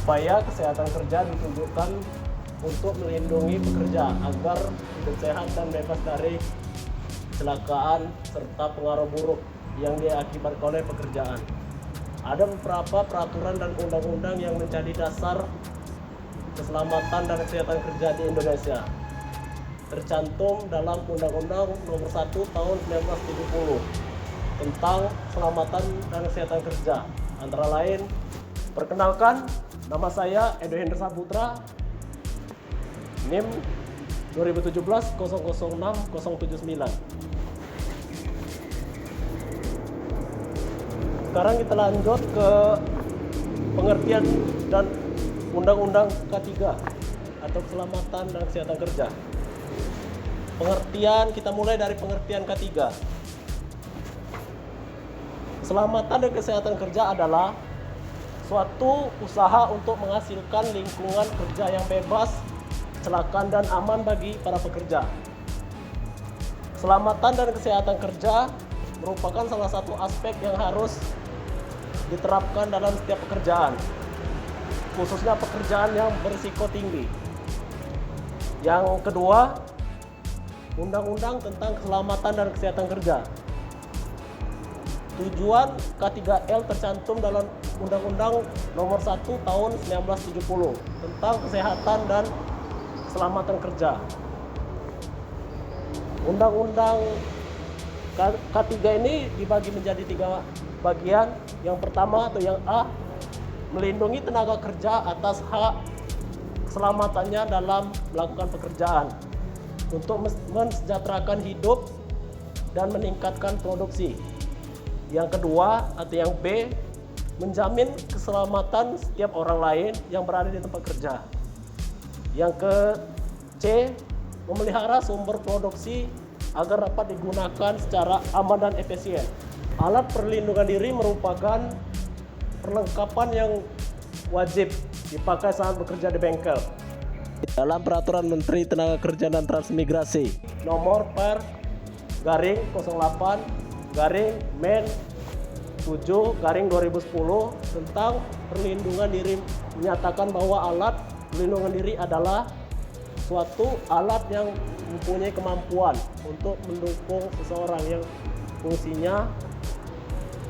upaya kesehatan kerja ditunjukkan untuk melindungi pekerja agar hidup sehat dan bebas dari kecelakaan serta pengaruh buruk yang diakibatkan oleh pekerjaan. Ada beberapa peraturan dan undang-undang yang menjadi dasar keselamatan dan kesehatan kerja di Indonesia. Tercantum dalam Undang-Undang Nomor 1 Tahun 1970 tentang keselamatan dan kesehatan kerja. Antara lain, perkenalkan, nama saya Edo Hendra Saputra, NIM 2017-006079. Sekarang kita lanjut ke pengertian dan Undang-Undang K3 atau Keselamatan dan Kesehatan Kerja. Pengertian, kita mulai dari pengertian K3. Keselamatan dan kesehatan kerja adalah suatu usaha untuk menghasilkan lingkungan kerja yang bebas, kecelakaan dan aman bagi para pekerja. Keselamatan dan kesehatan kerja merupakan salah satu aspek yang harus diterapkan dalam setiap pekerjaan, khususnya pekerjaan yang berisiko tinggi. Yang kedua, Undang-Undang tentang Keselamatan dan Kesehatan Kerja. Tujuan K3L tercantum dalam Undang-Undang Nomor 1 Tahun 1970 tentang kesehatan dan keselamatan kerja. Undang-Undang K3 ini dibagi menjadi 3 bagian. Yang pertama atau yang A, melindungi tenaga kerja atas hak keselamatannya dalam melakukan pekerjaan untuk mensejahterakan hidup dan meningkatkan produksi. Yang kedua atau yang B, menjamin keselamatan setiap orang lain yang berada di tempat kerja. Yang ke C, memelihara sumber produksi agar dapat digunakan secara aman dan efisien. Alat perlindungan diri merupakan perlengkapan yang wajib dipakai saat bekerja di bengkel. Dalam Peraturan Menteri Tenaga Kerja dan Transmigrasi Nomor per garing 08 garing Men 7 garing 2010 tentang perlindungan diri menyatakan bahwa alat perlindungan diri adalah suatu alat yang mempunyai kemampuan untuk mendukung seseorang yang fungsinya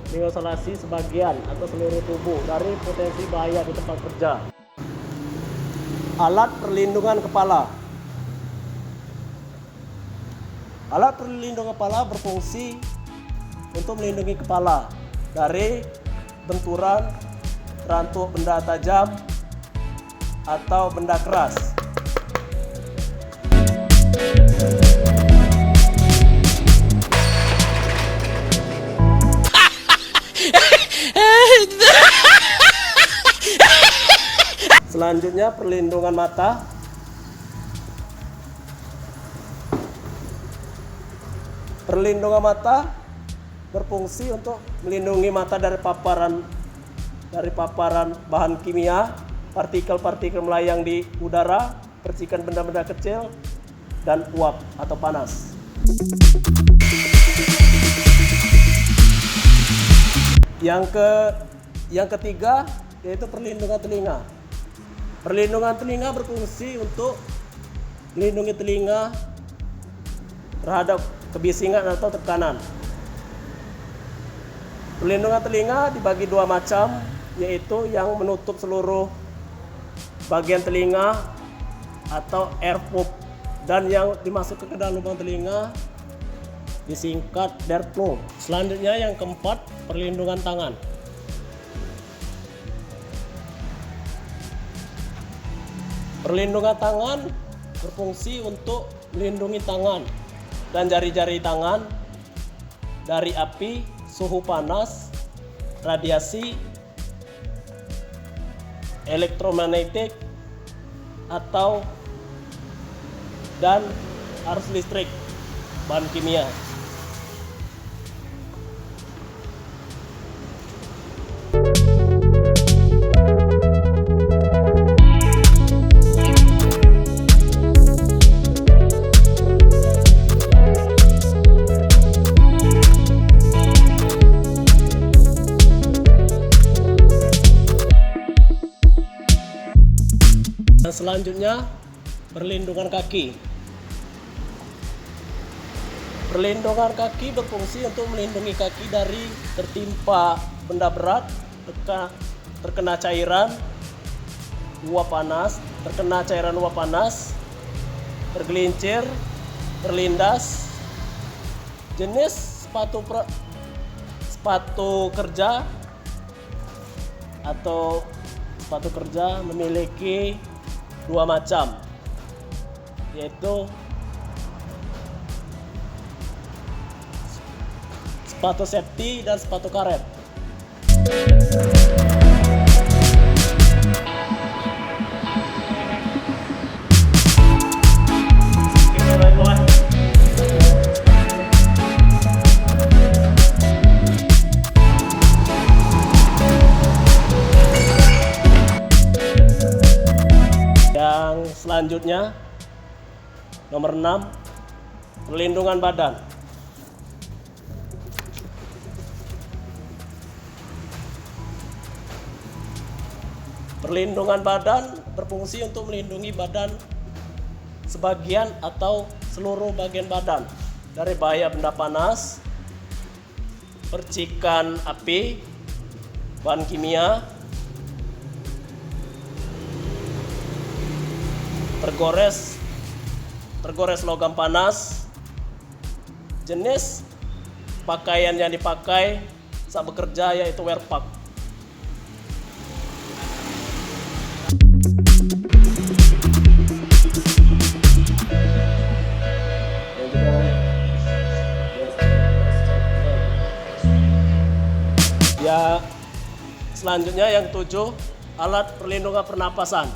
mengisolasi sebagian atau seluruh tubuh dari potensi bahaya di tempat kerja. Alat perlindungan kepala. Alat perlindungan kepala berfungsi untuk melindungi kepala dari benturan, rantuk benda tajam, atau benda keras. Selanjutnya, perlindungan mata. Perlindungan mata berfungsi untuk melindungi mata dari paparan bahan kimia, partikel-partikel melayang di udara, percikan benda-benda kecil, dan uap atau panas. Yang ketiga yaitu perlindungan telinga. Perlindungan telinga berfungsi untuk melindungi telinga terhadap kebisingan atau tekanan. Perlindungan telinga dibagi 2 macam, yaitu yang menutup seluruh bagian telinga atau earplug, dan yang dimasukkan ke dalam lubang telinga disingkat earplug. Selanjutnya yang keempat, perlindungan tangan. Perlindungan tangan berfungsi untuk melindungi tangan dan jari-jari tangan dari api, suhu panas, radiasi, elektromagnetik, dan arus listrik, bahan kimia. selanjutnya, perlindungan kaki. Perlindungan kaki berfungsi untuk melindungi kaki dari tertimpa benda berat, terkena cairan uap panas, tergelincir, terlindas. Jenis sepatu kerja atau sepatu kerja memiliki dua macam, yaitu sepatu safety dan sepatu karet. Yang selanjutnya, nomor 6, perlindungan badan. Perlindungan badan berfungsi untuk melindungi badan sebagian atau seluruh bagian badan dari bahaya benda panas, percikan api, bahan kimia, tergores logam panas. Jenis pakaian yang dipakai saat bekerja yaitu wear pack. Ya, selanjutnya yang 7, alat perlindungan pernapasan.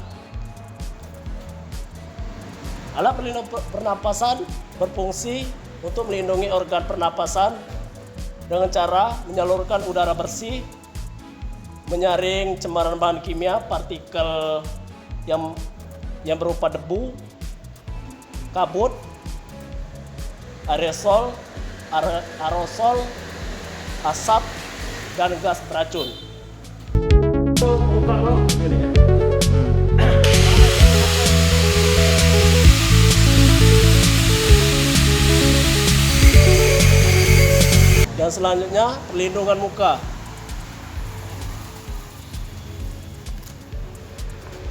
Alat pelindung pernapasan berfungsi untuk melindungi organ pernapasan dengan cara menyalurkan udara bersih, menyaring cemaran bahan kimia, partikel yang berupa debu, kabut, aerosol, asap, dan gas beracun. Dan selanjutnya, perlindungan muka.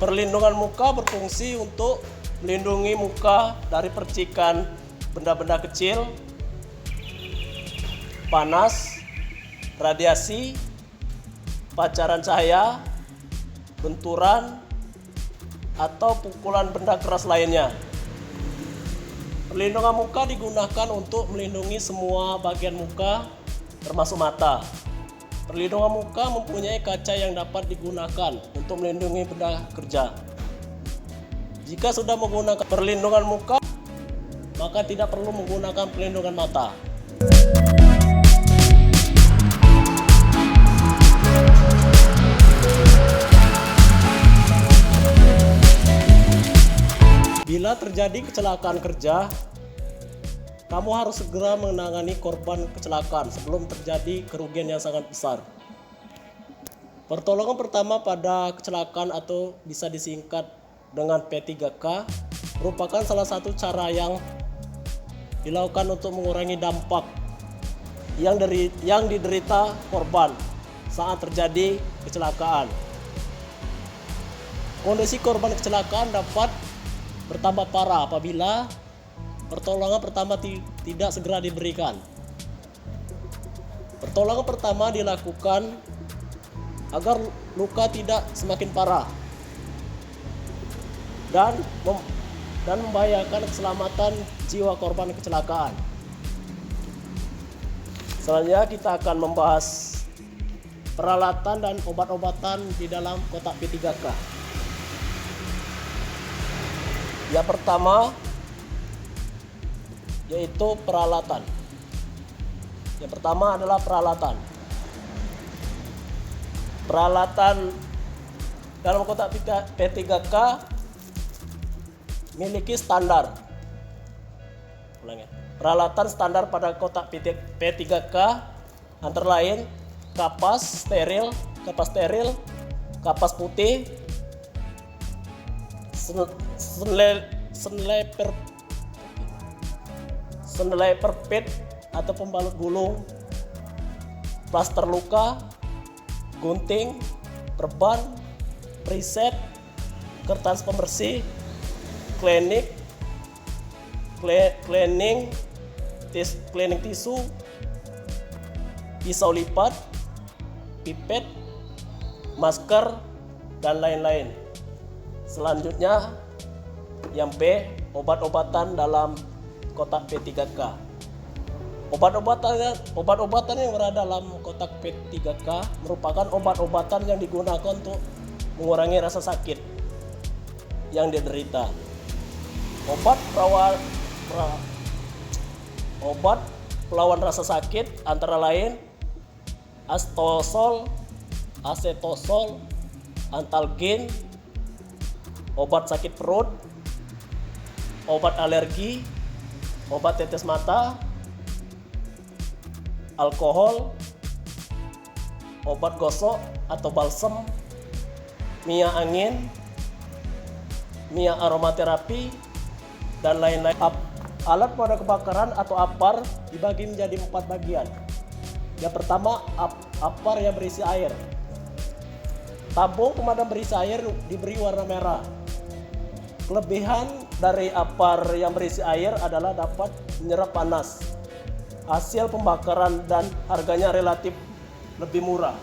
Perlindungan muka berfungsi untuk melindungi muka dari percikan benda-benda kecil, panas, radiasi, pancaran cahaya, benturan, atau pukulan benda keras lainnya. Perlindungan muka digunakan untuk melindungi semua bagian muka, termasuk mata. Perlindungan muka mempunyai kaca yang dapat digunakan untuk melindungi benda kerja. Jika sudah menggunakan perlindungan muka, maka tidak perlu menggunakan perlindungan mata. Bila terjadi kecelakaan kerja, kamu harus segera menangani korban kecelakaan sebelum terjadi kerugian yang sangat besar. Pertolongan pertama pada kecelakaan atau bisa disingkat dengan P3K merupakan salah satu cara yang dilakukan untuk mengurangi dampak yang diderita korban saat terjadi kecelakaan. Kondisi korban kecelakaan dapat bertambah parah apabila pertolongan pertama tidak segera diberikan. Pertolongan pertama dilakukan agar luka tidak semakin parah dan membahayakan keselamatan jiwa korban kecelakaan. Selanjutnya kita akan membahas peralatan dan obat-obatan di dalam kotak P3K. Yang pertama yaitu peralatan. Yang pertama adalah peralatan. Peralatan dalam kotak P3K memiliki standar. Peralatan standar pada kotak P3K antara lain kapas steril, kapas putih, senilai perpet atau pembalut gulung, plaster luka, gunting, perban, preset, kertas pembersih, cleaning tisu, pisau lipat, pipet, masker, dan lain-lain. Selanjutnya yang B, obat-obatan dalam kotak P3K. Obat-obatan yang berada dalam kotak P3K merupakan obat-obatan yang digunakan untuk mengurangi rasa sakit yang diderita. Obat pelawan rasa sakit antara lain astosol, asetosol, antalgin, obat sakit perut, obat alergi, obat tetes mata, alkohol, obat gosok atau balsem, minyak angin, minyak aromaterapi, dan lain-lain. Alat pemadam kebakaran atau APAR dibagi menjadi 4 bagian. Yang pertama, APAR yang berisi air. Tabung pemadam berisi air diberi warna merah. Kelebihan dari APAR yang berisi air adalah dapat menyerap panas. Hasil pembakaran dan harganya relatif lebih murah.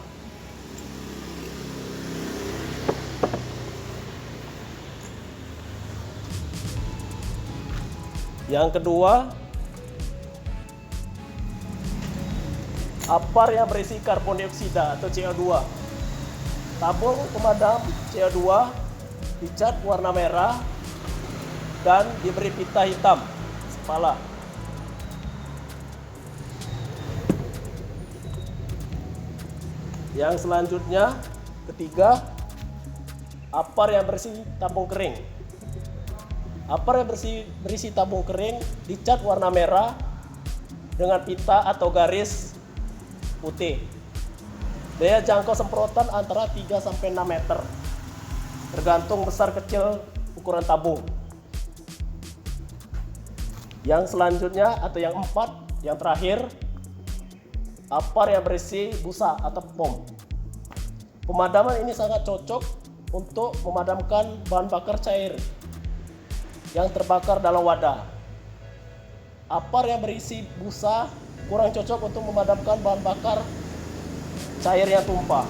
Yang kedua, APAR yang berisi karbon dioksida atau CO2. Tabung pemadam CO2 dicat warna merah dan diberi pita hitam kepala. Yang selanjutnya, ketiga, APAR yang berisi tabung kering. APAR yang berisi tabung kering dicat warna merah dengan pita atau garis putih. Daya jangkau semprotan antara 3-6 meter, tergantung besar kecil ukuran tabung. Yang selanjutnya atau yang 4, yang terakhir, APAR yang berisi busa atau bom. Pemadaman ini sangat cocok untuk memadamkan bahan bakar cair yang terbakar dalam wadah. APAR yang berisi busa kurang cocok untuk memadamkan bahan bakar cair yang tumpah.